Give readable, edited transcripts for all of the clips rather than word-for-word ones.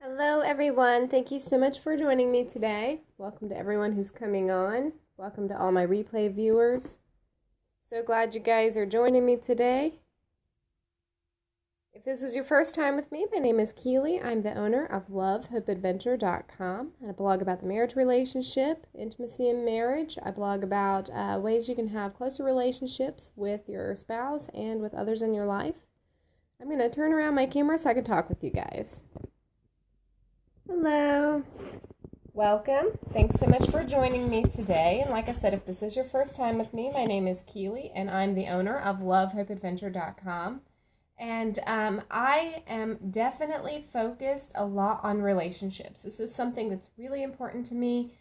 Hello, everyone. Thank you so much for joining me today. Welcome to everyone who's coming on. Welcome to all my replay viewers. So glad you guys are joining me today. If this is your first time with me, my name is Keely. I'm the owner of LoveHopeAdventure.com and a blog about the marriage relationship, intimacy in marriage. I blog about ways you can have closer relationships with your spouse and with others in your life. I'm going to turn around my camera so I can talk with you guys. Hello. Welcome. Thanks so much for joining me today. And like I said, if this is your first time with me, my name is Keely and I'm the owner of LoveHopeAdventure.com. And I am definitely focused a lot on relationships. This is something that's really important to me,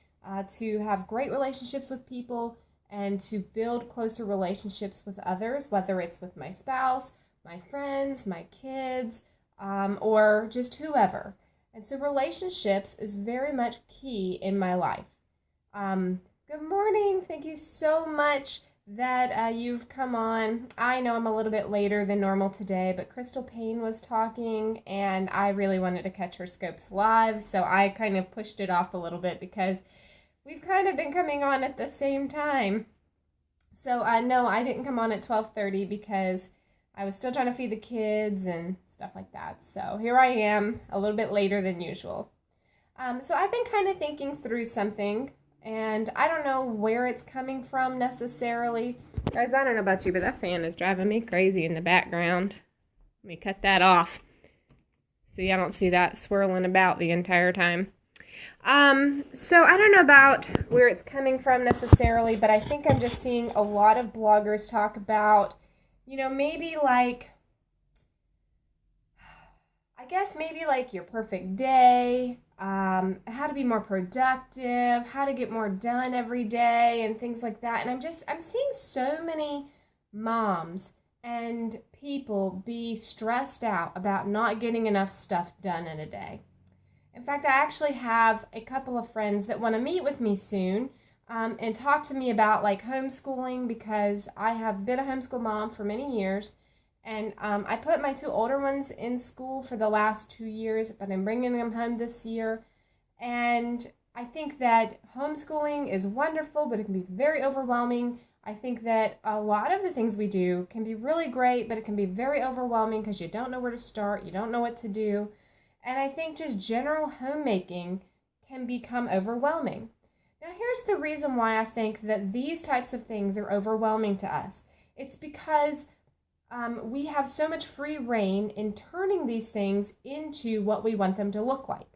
to have great relationships with people and to build closer relationships with others, whether it's with my spouse, my friends, my kids, or just whoever. And so relationships is very much key in my life. Good morning. Thank you so much that you've come on. I know I'm a little bit later than normal today, but Crystal Payne was talking, and I really wanted to catch her Scopes live, so I kind of pushed it off a little bit because we've kind of been coming on at the same time. So no, I didn't come on at 12:30 because I was still trying to feed the kids and stuff like that. So here I am, a little bit later than usual. So I've been kind of thinking through something, and I don't know where it's coming from necessarily. Guys, I don't know about you, but that fan is driving me crazy in the background. Let me cut that off. See, I don't see that swirling about the entire time. So I don't know about where it's coming from necessarily, but I think I'm just seeing a lot of bloggers talk about, maybe like, I guess maybe like your perfect day, how to be more productive, how to get more done every day, and things like that. And I'm seeing so many moms and people be stressed out about not getting enough stuff done in a day. In fact, I actually have a couple of friends that want to meet with me soon and talk to me about like homeschooling, because I have been a homeschool mom for many years. And I put my two older ones in school for the last 2 years, but I'm bringing them home this year. And I think that homeschooling is wonderful, but it can be very overwhelming. I think that a lot of the things we do can be really great, but it can be very overwhelming because you don't know where to start, you don't know what to do. And I think just general homemaking can become overwhelming. Now, here's the reason why I think that these types of things are overwhelming to us. It's because we have so much free reign in turning these things into what we want them to look like.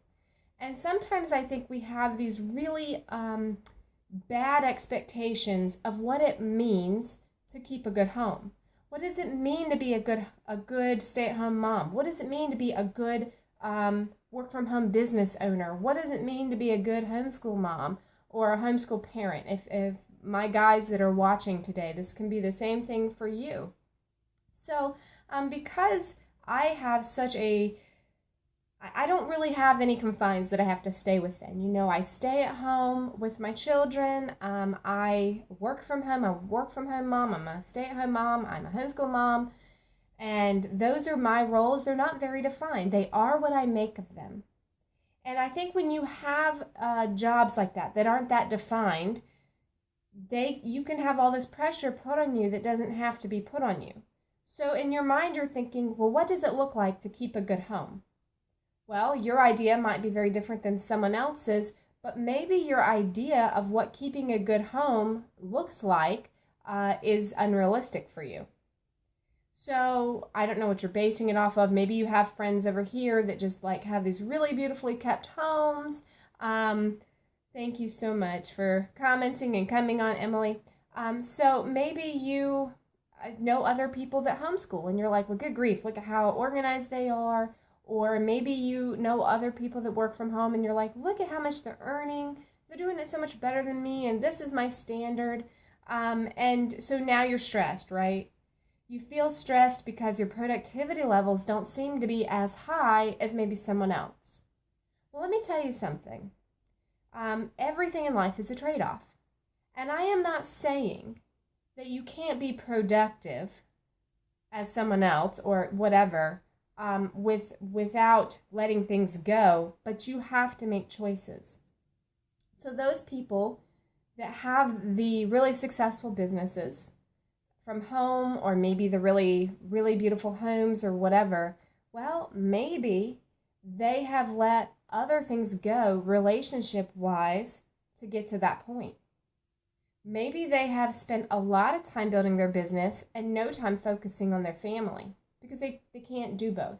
And sometimes I think we have these really bad expectations of what it means to keep a good home. What does it mean to be a good stay-at-home mom? What does it mean to be a good work-from-home business owner? What does it mean to be a good homeschool mom or a homeschool parent? If my guys that are watching today, this can be the same thing for you. So, because I have I don't really have any confines that I have to stay within. I stay at home with my children. I work from home. I'm a work-from-home mom. I'm a stay-at-home mom. I'm a homeschool mom. And those are my roles. They're not very defined. They are what I make of them. And I think when you have jobs like that aren't that defined, you can have all this pressure put on you that doesn't have to be put on you. So in your mind, you're thinking, well, what does it look like to keep a good home? Well, your idea might be very different than someone else's, but maybe your idea of what keeping a good home looks like is unrealistic for you. So I don't know what you're basing it off of. Maybe you have friends over here that just like have these really beautifully kept homes. Thank you so much for commenting and coming on, Emily. So maybe you know other people that homeschool and you're like, well, good grief, look at how organized they are. Or maybe you know other people that work from home and you're like, look at how much they're earning. They're doing it so much better than me, and this is my standard. And so now you're stressed, right? You feel stressed because your productivity levels don't seem to be as high as maybe someone else. Well, let me tell you something. Everything in life is a trade-off. And I am not saying that you can't be productive as someone else or whatever without letting things go, but you have to make choices. So those people that have the really successful businesses from home, or maybe the really, really beautiful homes or whatever, well, maybe they have let other things go relationship-wise to get to that point. Maybe they have spent a lot of time building their business and no time focusing on their family because they can't do both.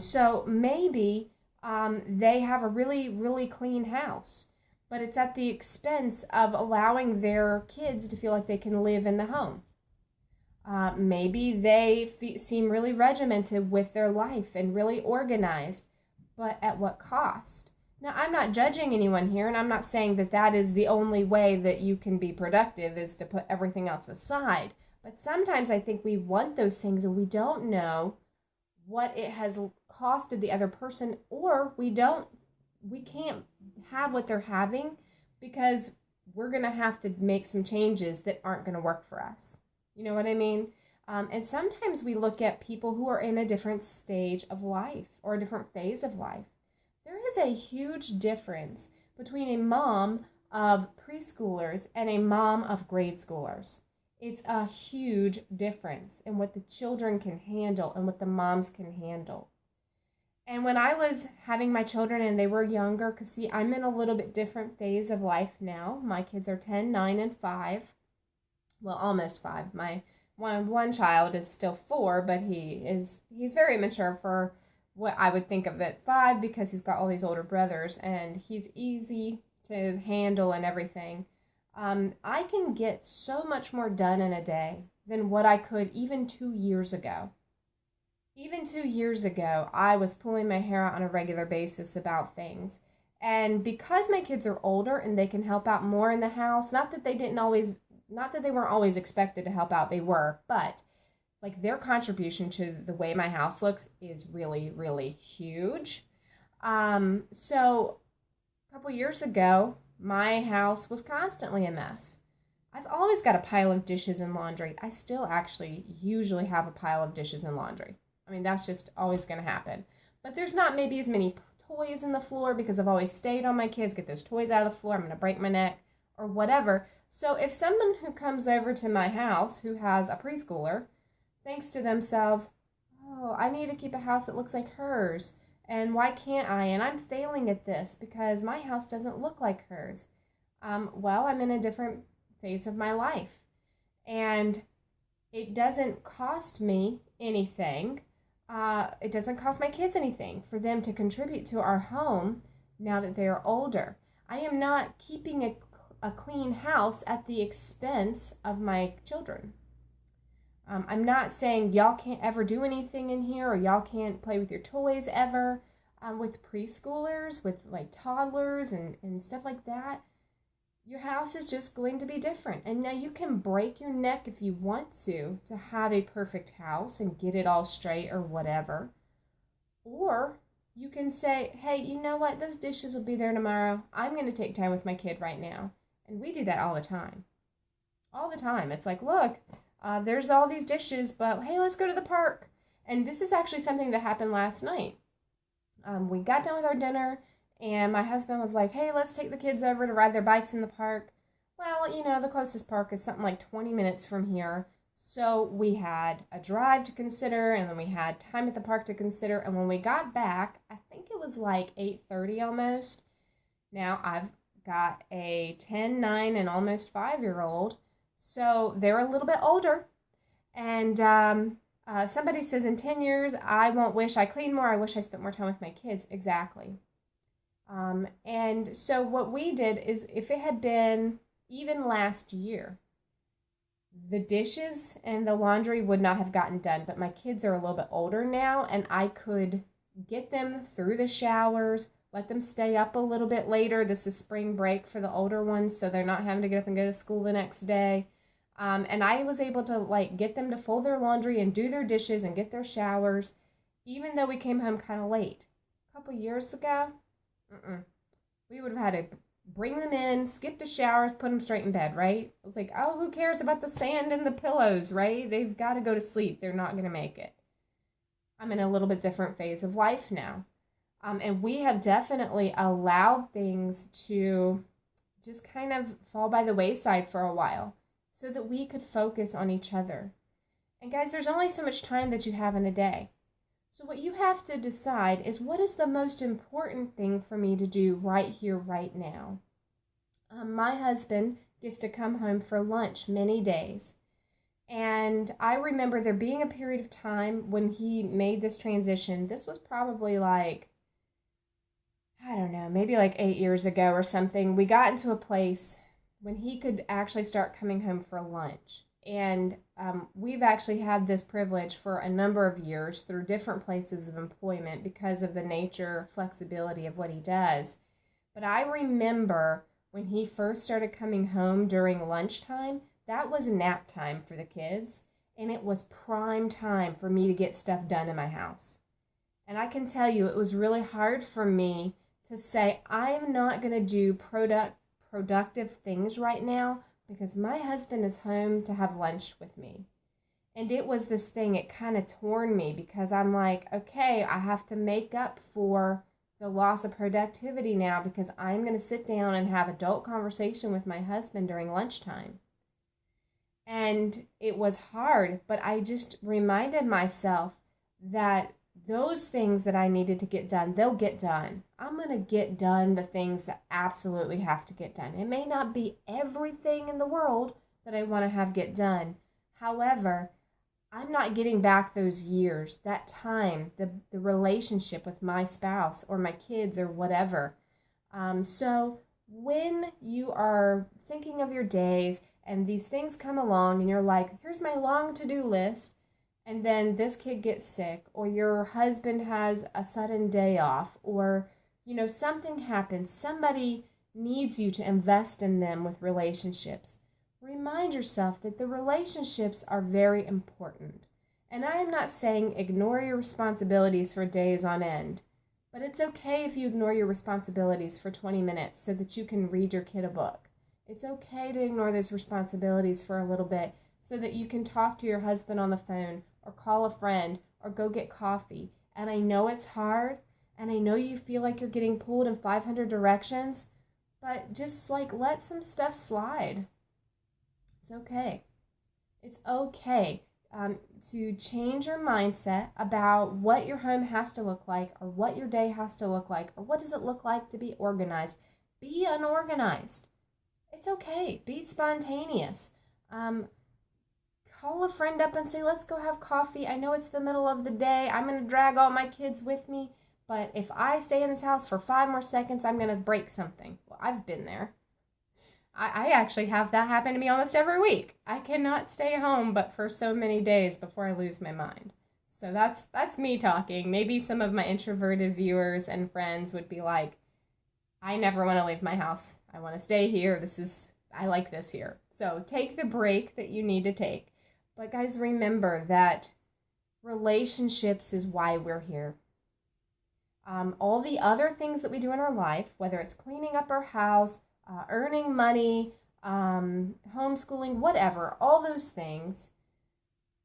So maybe they have a really, really clean house, but it's at the expense of allowing their kids to feel like they can live in the home. Maybe they seem really regimented with their life and really organized, but at what cost? Now, I'm not judging anyone here, and I'm not saying that that is the only way that you can be productive is to put everything else aside. But sometimes I think we want those things and we don't know what it has costed the other person, or we can't have what they're having because we're going to have to make some changes that aren't going to work for us. You know what I mean? And sometimes we look at people who are in a different stage of life or a different phase of life. There is a huge difference between a mom of preschoolers and a mom of grade schoolers. It's a huge difference in what the children can handle and what the moms can handle. And when I was having my children and they were younger, because see, I'm in a little bit different phase of life now. My kids are 10, 9, and 5. Well, almost 5. My one child is still 4, but he's very mature for what I would think of at 5 because he's got all these older brothers and he's easy to handle and everything. I can get so much more done in a day than what I could even 2 years ago. Even 2 years ago, I was pulling my hair out on a regular basis about things. And because my kids are older and they can help out more in the house, not that they weren't always expected to help out, they were, but like their contribution to the way my house looks is really, really huge. So a couple years ago, my house was constantly a mess. I've always got a pile of dishes and laundry. I still actually usually have a pile of dishes and laundry. I mean, that's just always going to happen. But there's not maybe as many toys in the floor because I've always stayed on my kids, get those toys out of the floor, I'm going to break my neck or whatever. So if someone who comes over to my house who has a preschooler thinks to themselves, oh, I need to keep a house that looks like hers, and why can't I? And I'm failing at this because my house doesn't look like hers. Well, I'm in a different phase of my life, and it doesn't cost me anything. It doesn't cost my kids anything for them to contribute to our home now that they are older. I am not keeping a clean house at the expense of my children. I'm not saying y'all can't ever do anything in here or y'all can't play with your toys ever. With preschoolers, with like toddlers and stuff like that, your house is just going to be different. And now you can break your neck if you want to have a perfect house and get it all straight or whatever. Or you can say, hey, you know what? Those dishes will be there tomorrow. I'm going to take time with my kid right now. And we do that all the time. All the time. It's like, look, there's all these dishes, but hey, let's go to the park. And this is actually something that happened last night. We got done with our dinner, and my husband was like, hey, let's take the kids over to ride their bikes in the park. Well, you know, the closest park is something like 20 minutes from here. So we had a drive to consider, and then we had time at the park to consider. And when we got back, I think it was like 8:30 almost. Now, I've got a 10, 9, and almost 5-year-old. So they're a little bit older. And somebody says, in 10 years, I won't wish I cleaned more. I wish I spent more time with my kids. Exactly. And so what we did is, if it had been even last year, the dishes and the laundry would not have gotten done. But my kids are a little bit older now, and I could get them through the showers, let them stay up a little bit later. This is spring break for the older ones, so they're not having to get up and go to school the next day. And I was able to like get them to fold their laundry and do their dishes and get their showers, even though we came home kind of late. A couple years ago, we would have had to bring them in, skip the showers, put them straight in bed, right? It was like, oh, who cares about the sand and the pillows, right? They've got to go to sleep. They're not going to make it. I'm in a little bit different phase of life now. And we have definitely allowed things to just kind of fall by the wayside for a while so that we could focus on each other. And guys, there's only so much time that you have in a day. So what you have to decide is, what is the most important thing for me to do right here, right now? My husband gets to come home for lunch many days. And I remember there being a period of time when he made this transition. This was probably like, I don't know, maybe like 8 years ago or something. We got into a place when he could actually start coming home for lunch. And we've actually had this privilege for a number of years through different places of employment because of the nature, flexibility of what he does. But I remember when he first started coming home during lunchtime, that was nap time for the kids, and it was prime time for me to get stuff done in my house. And I can tell you, it was really hard for me to say, I am not going to do productive things right now because my husband is home to have lunch with me. And it was this thing, it kind of torn me because I'm like, okay, I have to make up for the loss of productivity now because I'm going to sit down and have adult conversation with my husband during lunchtime. And it was hard, but I just reminded myself that those things that I needed to get done, they'll get done. I'm going to get done the things that absolutely have to get done. It may not be everything in the world that I want to have get done. However, I'm not getting back those years, that time, the relationship with my spouse or my kids or whatever. So when you are thinking of your days and these things come along and you're like, here's my long to-do list, and then this kid gets sick, or your husband has a sudden day off, or, something happens, somebody needs you to invest in them with relationships. Remind yourself that the relationships are very important. And I am not saying ignore your responsibilities for days on end, but it's okay if you ignore your responsibilities for 20 minutes so that you can read your kid a book. It's okay to ignore those responsibilities for a little bit so that you can talk to your husband on the phone or call a friend or go get coffee. And I know it's hard, and I know you feel like you're getting pulled in 500 directions, but just let some stuff slide. It's okay. It's okay to change your mindset about what your home has to look like or what your day has to look like or what does it look like to be organized. Be unorganized. It's okay. Be spontaneous. Call a friend up and say, let's go have coffee. I know it's the middle of the day. I'm going to drag all my kids with me. But if I stay in this house for 5 more seconds, I'm going to break something. Well, I've been there. I actually have that happen to me almost every week. I cannot stay home but for so many days before I lose my mind. So that's me talking. Maybe some of my introverted viewers and friends would be like, I never want to leave my house. I want to stay here. I like this here. So take the break that you need to take. But guys, remember that relationships is why we're here. All the other things that we do in our life, whether it's cleaning up our house, earning money, homeschooling, whatever, all those things,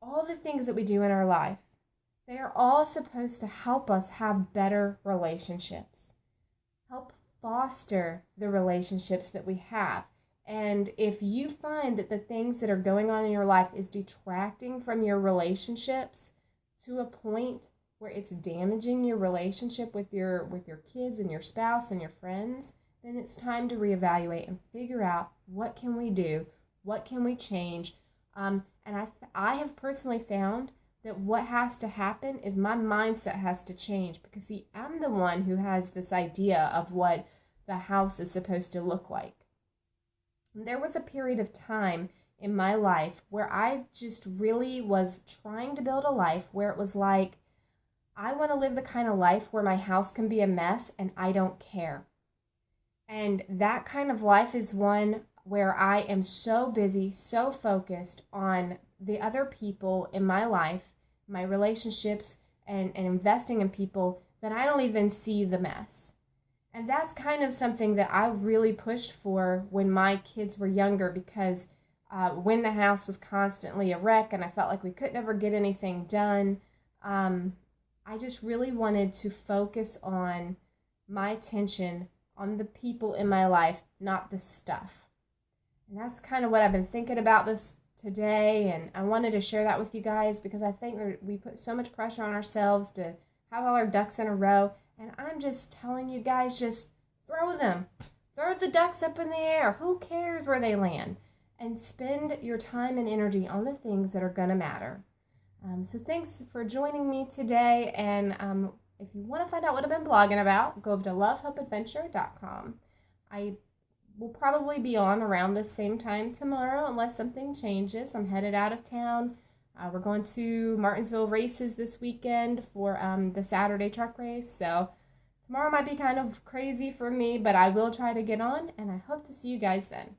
all the things that we do in our life, they are all supposed to help us have better relationships, help foster the relationships that we have. And if you find that the things that are going on in your life is detracting from your relationships to a point where it's damaging your relationship with your kids and your spouse and your friends, then it's time to reevaluate and figure out what can we do, what can we change. And I have personally found that what has to happen is my mindset has to change because, see, I'm the one who has this idea of what the house is supposed to look like. There was a period of time in my life where I just really was trying to build a life where it was like, I want to live the kind of life where my house can be a mess and I don't care. And that kind of life is one where I am so busy, so focused on the other people in my life, my relationships, and investing in people that I don't even see the mess. And that's kind of something that I really pushed for when my kids were younger because when the house was constantly a wreck and I felt like we could never get anything done, I just really wanted to focus on my attention on the people in my life, not the stuff. And that's kind of what I've been thinking about this today, and I wanted to share that with you guys because I think we put so much pressure on ourselves to have all our ducks in a row, and I'm just telling you guys, just throw them. Throw the ducks up in the air. Who cares where they land? And spend your time and energy on the things that are going to matter. So thanks for joining me today, and if you want to find out what I've been blogging about, go over to lovehopeadventure.com. I will probably be on around the same time tomorrow unless something changes. I'm headed out of town. We're going to Martinsville races this weekend for the Saturday truck race, so tomorrow might be kind of crazy for me, but I will try to get on, and I hope to see you guys then.